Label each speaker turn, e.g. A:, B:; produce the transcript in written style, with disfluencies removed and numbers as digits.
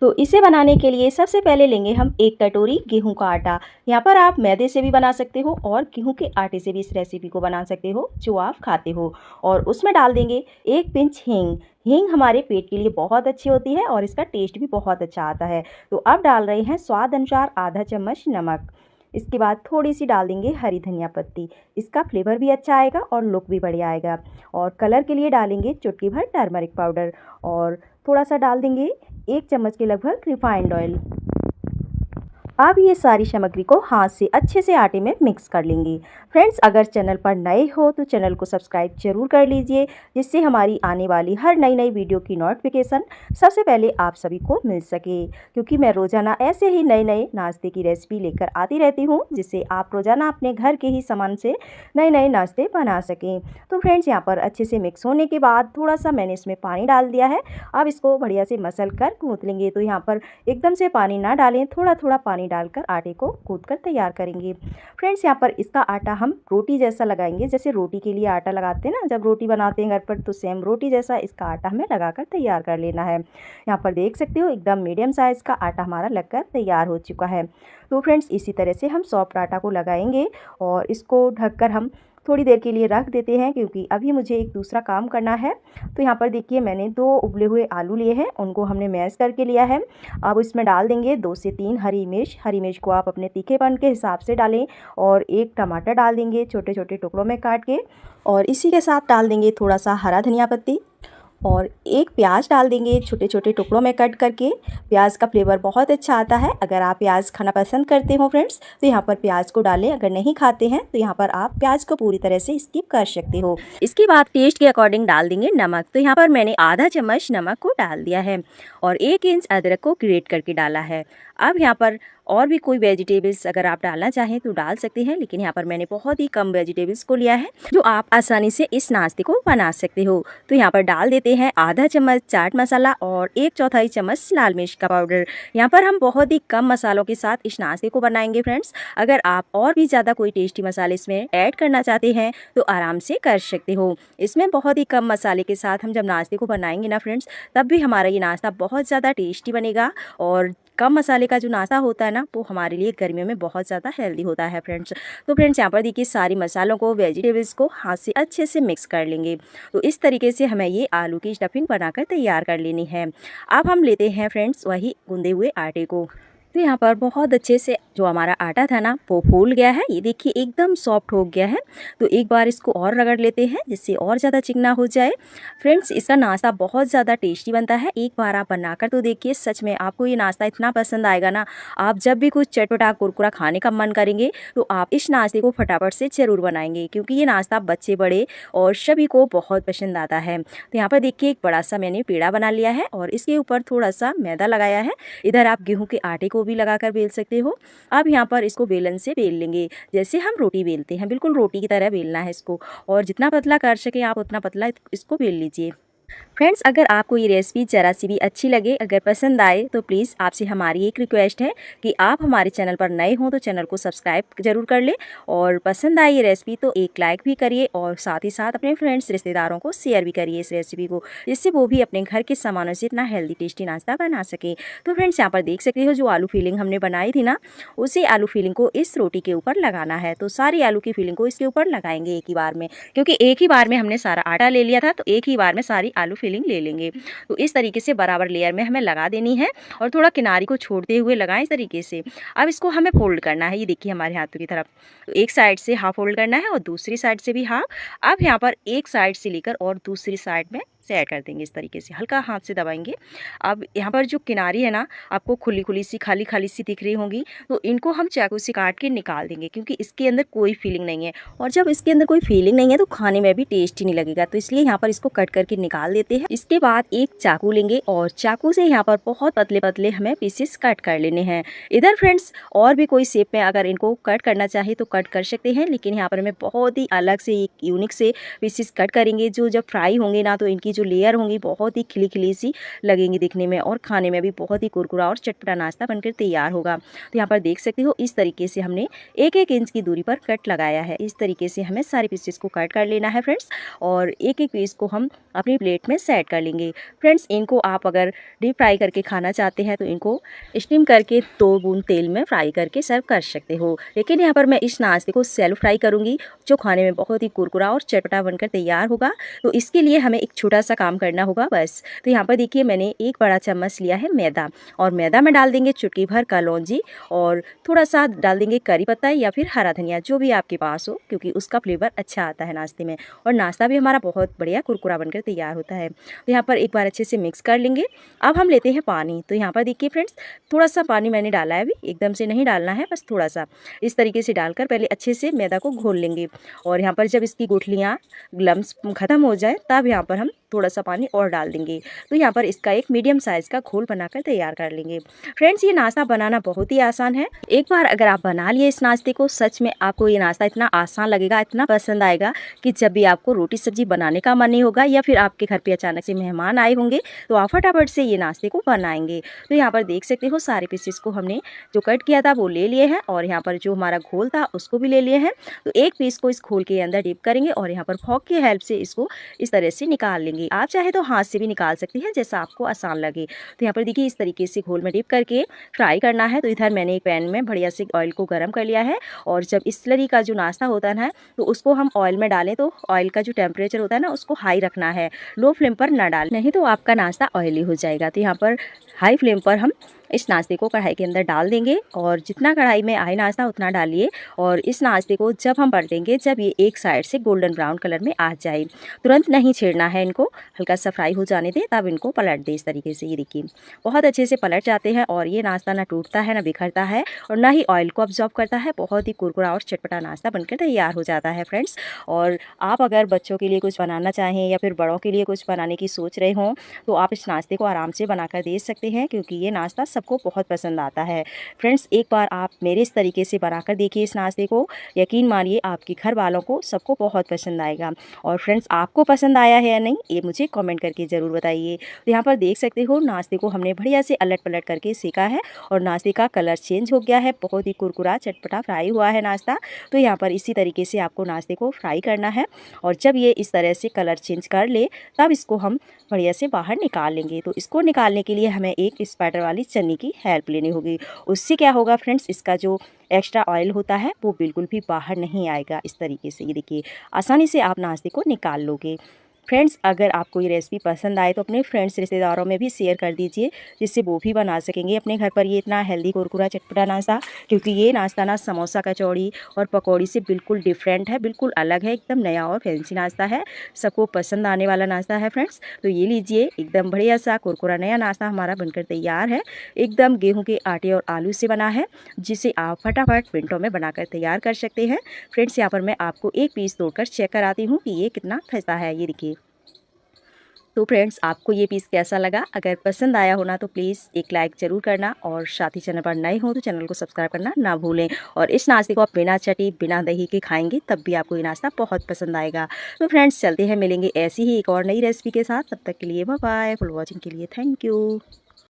A: तो इसे बनाने के लिए सबसे पहले लेंगे हम 1 कटोरी गेहूं का आटा। यहाँ पर आप मैदे से भी बना सकते हो और गेहूं के आटे से भी इस रेसिपी को बना सकते हो जो आप खाते हो। और उसमें डाल देंगे 1 पिंच हींग। हींग हमारे पेट के लिए बहुत अच्छी होती है और इसका टेस्ट भी बहुत अच्छा आता है। तो अब डाल रहे हैं स्वाद अनुसार आधा चम्मच नमक। इसके बाद थोड़ी सी डाल देंगे हरी धनिया पत्ती। इसका फ्लेवर भी अच्छा आएगा और लुक भी बढ़िया आएगा। और कलर के लिए डालेंगे चुटकी भर टर्मरिक पाउडर और थोड़ा सा डाल देंगे 1 चम्मच के लगभग रिफाइंड ऑयल। अब ये सारी सामग्री को हाथ से अच्छे से आटे में मिक्स कर लेंगे। फ्रेंड्स, अगर चैनल पर नए हो तो चैनल को सब्सक्राइब जरूर कर लीजिए, जिससे हमारी आने वाली हर नई वीडियो की नोटिफिकेशन सबसे पहले आप सभी को मिल सके। क्योंकि मैं रोज़ाना ऐसे ही नए नाश्ते की रेसिपी लेकर आती रहती हूँ, जिससे आप रोज़ाना अपने घर के ही सामान से नए नाश्ते बना सकें। तो फ्रेंड्स, यहाँ पर अच्छे से मिक्स होने के बाद थोड़ा सा मैंने इसमें पानी डाल दिया है। अब इसको बढ़िया से मसल कर गूँथ लेंगे। तो यहाँ पर एकदम से पानी ना डालें, थोड़ा थोड़ा पानी डालकर आटे को गूंथ कर तैयार करेंगे। फ्रेंड्स, यहाँ पर इसका आटा हम रोटी जैसा लगाएंगे। जैसे रोटी के लिए आटा लगाते हैं ना, जब रोटी बनाते हैं घर पर, तो सेम रोटी जैसा इसका आटा हमें लगाकर तैयार कर लेना है। यहाँ पर देख सकते हो एकदम मीडियम साइज़ का आटा हमारा लगकर तैयार हो चुका है। तो फ्रेंड्स, इसी तरह से हम सॉफ्ट आटा को लगाएंगे और इसको ढककर हम थोड़ी देर के लिए रख देते हैं, क्योंकि अभी मुझे एक दूसरा काम करना है। तो यहाँ पर देखिए मैंने 2 उबले हुए आलू लिए हैं, उनको हमने मैश करके लिया है। अब इसमें डाल देंगे 2 से 3 हरी मिर्च। हरी मिर्च को आप अपने तीखेपन के हिसाब से डालें। और 1 टमाटर डाल देंगे छोटे छोटे टुकड़ों में काट के। और इसी के साथ डाल देंगे थोड़ा सा हरा धनिया पत्ती और 1 प्याज डाल देंगे छोटे छोटे टुकड़ों में कट करके। प्याज का फ्लेवर बहुत अच्छा आता है। अगर आप प्याज खाना पसंद करते हो फ्रेंड्स, तो यहाँ पर प्याज को डालें। अगर नहीं खाते हैं तो यहाँ पर आप प्याज को पूरी तरह से स्किप कर सकते हो। इसके बाद टेस्ट के अकॉर्डिंग डाल देंगे नमक। तो यहाँ पर मैंने आधा चम्मच नमक को डाल दिया है और 1 इंच अदरक को ग्रेट करके डाला है। अब यहाँ पर और भी कोई वेजिटेबल्स अगर आप डालना चाहें तो डाल सकते हैं, लेकिन यहाँ पर मैंने बहुत ही कम वेजिटेबल्स को लिया है जो आप आसानी से इस नाश्ते को बना सकते हो। तो यहाँ पर डाल देते हैं आधा चम्मच चाट मसाला और 1/4 चम्मच लाल मिर्च का पाउडर। यहाँ पर हम बहुत ही कम मसालों के साथ इस नाश्ते को बनाएंगे फ्रेंड्स। अगर आप और भी ज़्यादा कोई टेस्टी मसाले इसमें ऐड करना चाहते हैं तो आराम से कर सकते हो। इसमें बहुत ही कम मसाले के साथ हम जब नाश्ते को बनाएंगे ना फ्रेंड्स, तब भी हमारा ये नाश्ता बहुत ज़्यादा टेस्टी बनेगा। और कम मसाले का जो नाश्ता होता है ना, वो हमारे लिए गर्मियों में बहुत ज़्यादा हेल्दी होता है फ्रेंड्स। तो फ्रेंड्स, यहाँ पर देखिए सारी मसालों को, वेजिटेबल्स को हाथ से अच्छे से मिक्स कर लेंगे। तो इस तरीके से हमें ये आलू की स्टफिंग बनाकर तैयार कर लेनी है। अब हम लेते हैं फ्रेंड्स वही गूंदे हुए आटे को। तो यहाँ पर बहुत अच्छे से जो हमारा आटा था ना, वो फूल गया है। ये देखिए एकदम सॉफ्ट हो गया है। तो एक बार इसको और रगड़ लेते हैं, जिससे और ज़्यादा चिकना हो जाए। फ्रेंड्स, इसका नाश्ता बहुत ज़्यादा टेस्टी बनता है। एक बार आप बनाकर तो देखिए, सच में आपको ये नाश्ता इतना पसंद आएगा ना। आप जब भी कुछ चटपटा कुरकुरा खाने का मन करेंगे तो आप इस नाश्ते को फटाफट से ज़रूर बनाएंगे, क्योंकि ये नाश्ता बच्चे बड़े और सभी को बहुत पसंद आता है। तो यहाँ पर देखिए एक बड़ा सा मैंने पेड़ा बना लिया है और इसके ऊपर थोड़ा सा मैदा लगाया है। इधर आप गेहूं के आटे को भी लगाकर बेल सकते हो। अब यहाँ पर इसको बेलन से बेल लेंगे, जैसे हम रोटी बेलते हैं, बिल्कुल रोटी की तरह बेलना है इसको। और जितना पतला कर सके आप उतना पतला इसको बेल लीजिए। फ्रेंड्स, अगर आपको ये रेसिपी ज़रा सी भी अच्छी लगे, अगर पसंद आए, तो प्लीज़ आपसे हमारी एक रिक्वेस्ट है कि आप हमारे चैनल पर नए हों तो चैनल को सब्सक्राइब जरूर कर लें। और पसंद आई ये रेसिपी तो एक लाइक भी करिए और साथ ही साथ अपने फ्रेंड्स रिश्तेदारों को शेयर भी करिए इस रेसिपी को, जिससे वो भी अपने घर के सामानों से इतना हेल्दी टेस्टी नाश्ता बना सके। तो फ्रेंड्स, यहाँ पर देख सकते हो जो आलू फिलिंग हमने बनाई थी ना, उसी आलू फिलिंग को इस रोटी के ऊपर लगाना है। तो सारी आलू की फिलिंग को इसके ऊपर लगाएंगे एक ही बार में, क्योंकि एक ही बार में हमने सारा आटा ले लिया था, तो एक ही बार में सारी आलू फिलिंग ले लेंगे। तो इस तरीके से बराबर लेयर में हमें लगा देनी है और थोड़ा किनारी को छोड़ते हुए लगाएं इस तरीके से। अब इसको हमें फोल्ड करना है। ये देखिए हमारे हाथों की तरफ, तो एक साइड से हाफ फोल्ड करना है और दूसरी साइड से भी हाफ। अब यहाँ पर एक साइड से लेकर और दूसरी साइड में से ऐड कर देंगे इस तरीके से, हल्का हाथ से दबाएंगे। अब यहाँ पर जो किनारी है ना, आपको खुली खुली सी, खाली खाली सी दिख रही होंगी, तो इनको हम चाकू से काट के निकाल देंगे, क्योंकि इसके अंदर कोई फीलिंग नहीं है। और जब इसके अंदर कोई फीलिंग नहीं है तो खाने में भी टेस्ट ही नहीं लगेगा। तो इसलिए यहाँ पर इसको कट करके निकाल देते हैं। इसके बाद एक चाकू लेंगे और चाकू से यहाँ पर बहुत पतले पतले हमें पीसेस कट कर लेने हैं। इधर फ्रेंड्स, और भी कोई शेप में अगर इनको कट करना चाहे तो कट कर सकते हैं, लेकिन यहाँ पर हमें बहुत ही अलग से एक यूनिक से पीसेस कट करेंगे, जो जब फ्राई होंगे ना, तो इनकी जो लेयर होंगी बहुत ही खिली खिली सी लगेंगी दिखने में, और खाने में भी बहुत ही कुरकुरा और चटपटा नाश्ता बनकर तैयार होगा। तो यहाँ पर देख सकते हो इस तरीके से हमने 1-1 इंच की दूरी पर कट लगाया है। इस तरीके से हमें सारे पीसेस को कट कर लेना है फ्रेंड्स। और एक एक पीस को हम अपनी प्लेट में सेट कर लेंगे। फ्रेंड्स, इनको आप अगर डीप फ्राई करके खाना चाहते हैं तो इनको स्टीम करके 2 बूंद तेल में फ्राई करके सर्व कर सकते हो। लेकिन यहाँ पर मैं इस नाश्ते को सैलो फ्राई करूँगी, जो खाने में बहुत ही कुरकुरा और चटपटा बनकर तैयार होगा। तो इसके लिए हमें एक छोटा सा काम करना होगा बस। तो यहाँ पर देखिए मैंने 1 बड़ा चम्मच लिया है मैदा, और मैदा में डाल देंगे चुटकी भर कलौंजी, और थोड़ा सा डाल देंगे करी पत्ता या फिर हरा धनिया, जो भी आपके पास हो, क्योंकि उसका फ्लेवर अच्छा आता है नाश्ते में, और नाश्ता भी हमारा बहुत बढ़िया कुरकुरा बनकर तैयार होता है। तो यहाँ पर एक बार अच्छे से मिक्स कर लेंगे। अब हम लेते हैं पानी। तो यहाँ पर देखिए फ्रेंड्स, थोड़ा सा पानी मैंने डाला है, अभी एकदम से नहीं डालना है, बस थोड़ा सा इस तरीके से डालकर पहले अच्छे से मैदा को घोल लेंगे। और यहाँ पर जब इसकी गुठलियाँ लम्स ख़त्म हो जाए तब यहाँ पर हम थोड़ा सा पानी और डाल देंगे। तो यहाँ पर इसका एक मीडियम साइज़ का घोल बनाकर तैयार कर लेंगे। फ्रेंड्स, ये नाश्ता बनाना बहुत ही आसान है। एक बार अगर आप बना लिए इस नाश्ते को, सच में आपको ये नाश्ता इतना आसान लगेगा, इतना पसंद आएगा कि जब भी आपको रोटी सब्जी बनाने का मन नहीं होगा, या फिर आपके घर पे अचानक से मेहमान आए होंगे, तो आप फटाफट से ये नाश्ते को बनाएंगे। तो यहाँ पर देख सकते हो सारे पीसेस को हमने जो कट किया था वो ले लिए हैं, और यहाँ पर जो हमारा घोल था उसको भी ले लिए हैं। तो एक पीस को इस घोल के अंदर डिप करेंगे, और यहाँ पर फॉक की हेल्प से इसको इस तरह से निकाल लेंगे। आप चाहे तो हाथ से भी निकाल सकती हैं, जैसा आपको आसान लगे। तो यहाँ पर देखिए इस तरीके से घोल में डिप करके फ्राई करना है। तो इधर मैंने एक पैन में बढ़िया से ऑयल को गर्म कर लिया है, और जब इस स्लरी का जो नाश्ता होता है ना, तो उसको हम ऑयल में डालें तो ऑयल का जो टेम्परेचर होता है ना, उसको हाई रखना है, लो फ्लेम पर ना डालें, नहीं तो आपका नाश्ता ऑयली हो जाएगा। तो यहाँ पर हाई फ्लेम पर हम इस नाश्ते को कढ़ाई के अंदर डाल देंगे, और जितना कढ़ाई में आए नाश्ता उतना डालिए। और इस नाश्ते को जब हम पलटेंगे, जब ये एक साइड से गोल्डन ब्राउन कलर में आ जाए, तुरंत नहीं छेड़ना है इनको, हल्का सा फ्राई हो जाने दें, तब इनको पलट दें इस तरीके से। ये देखिए बहुत अच्छे से पलट जाते हैं, और ये नाश्ता ना टूटता है, ना बिखरता है, और ना ही ऑयल को अब्जॉर्ब करता है। बहुत ही कुरकुरा और चटपटा नाश्ता बनकर तैयार हो जाता है फ्रेंड्स। और आप अगर बच्चों के लिए कुछ बनाना चाहें, या फिर बड़ों के लिए कुछ बनाने की सोच रहे हों, तो आप इस नाश्ते को आराम से बनाकर दे सकते हैं, क्योंकि ये नाश्ता सबको बहुत पसंद आता है। फ्रेंड्स, एक बार आप मेरे इस तरीके से बनाकर देखिए इस नाश्ते को, यकीन मानिए आपके घर वालों को सबको बहुत पसंद आएगा। और फ्रेंड्स, आपको पसंद आया है या नहीं, ये मुझे कमेंट करके ज़रूर बताइए। तो यहाँ पर देख सकते हो नाश्ते को हमने बढ़िया से अलट पलट करके सेका है, और नाश्ते का कलर चेंज हो गया है, बहुत ही कुरकुरा चटपटा फ्राई हुआ है नाश्ता। तो यहाँ पर इसी तरीके से आपको नाश्ते को फ्राई करना है, और जब ये इस तरह से कलर चेंज कर ले, तब इसको हम बढ़िया से बाहर निकाल लेंगे। तो इसको निकालने के लिए हमें एक स्पैटर वाली छन्नी की हेल्प लेनी होगी। उससे क्या होगा फ्रेंड्स, इसका जो एक्स्ट्रा ऑयल होता है वो बिल्कुल भी बाहर नहीं आएगा। इस तरीके से ये देखिए आसानी से आप नाश्ते को निकाल लोगे। फ्रेंड्स, अगर आपको ये रेसिपी पसंद आए तो अपने फ्रेंड्स रिश्तेदारों में भी शेयर कर दीजिए, जिससे वो भी बना सकेंगे अपने घर पर ये इतना हेल्दी कुरकुरा चटपटा नाश्ता। क्योंकि ये नाश्ता ना समोसा कचौड़ी और पकौड़ी से बिल्कुल डिफरेंट है, बिल्कुल अलग है, एकदम नया और फैंसी नाश्ता है, सबको पसंद आने वाला नाश्ता है फ्रेंड्स। तो ये लीजिए, एकदम बढ़िया सा कुरकुरा नया नाश्ता हमारा बनकर तैयार है। एकदम गेहूँ के आटे और आलू से बना है, जिसे आप फटाफट मिनटों में बनाकर तैयार कर सकते हैं। फ्रेंड्स, यहाँ पर मैं आपको एक पीस तोड़कर चेक कराती हूँ कि ये कितना खस्ता है। ये देखिए। तो फ्रेंड्स, आपको ये पीस कैसा लगा? अगर पसंद आया हो ना, तो प्लीज़ एक लाइक ज़रूर करना, और साथ ही चैनल पर नए हो तो चैनल को सब्सक्राइब करना ना भूलें। और इस नाश्ते को आप बिना चटी बिना दही के खाएंगे, तब भी आपको ये नाश्ता बहुत पसंद आएगा। तो फ्रेंड्स, चलते हैं, मिलेंगे ऐसी ही एक और नई रेसिपी के साथ। तब तक के लिए बाय बाय। फुल वॉचिंग के लिए थैंक यू।